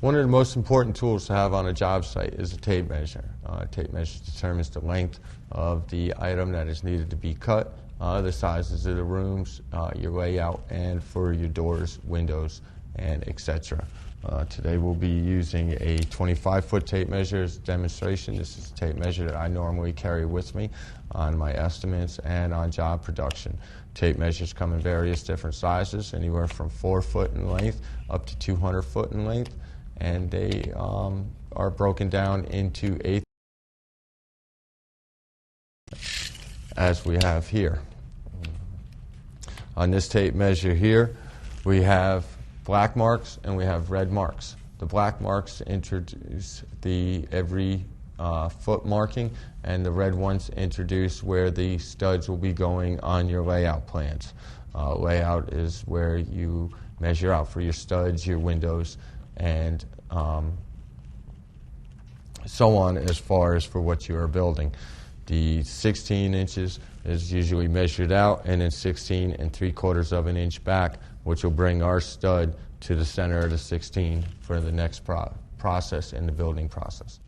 One of the most important tools to have on a job site is a tape measure. A tape measure determines the length of the item that is needed to be cut, the sizes of the rooms, your layout, and for your doors, windows, and etc. Today we'll be using a 25-foot tape measure as a demonstration. This is a tape measure that I normally carry with me on my estimates and on job production. Tape measures come in various different sizes, anywhere from 4 foot in length up to 200 foot in length, and they are broken down into eighths as we have here. On this tape measure here, we have black marks and we have red marks. The black marks introduce every foot marking, and the red ones introduce where the studs will be going on your layout plans. Layout is where you measure out for your studs, your windows, and so on as far as for what you are building. The 16 inches is usually measured out, and then 16 3/4 of an inch back, which will bring our stud to the center of the 16 for the next process in the building process.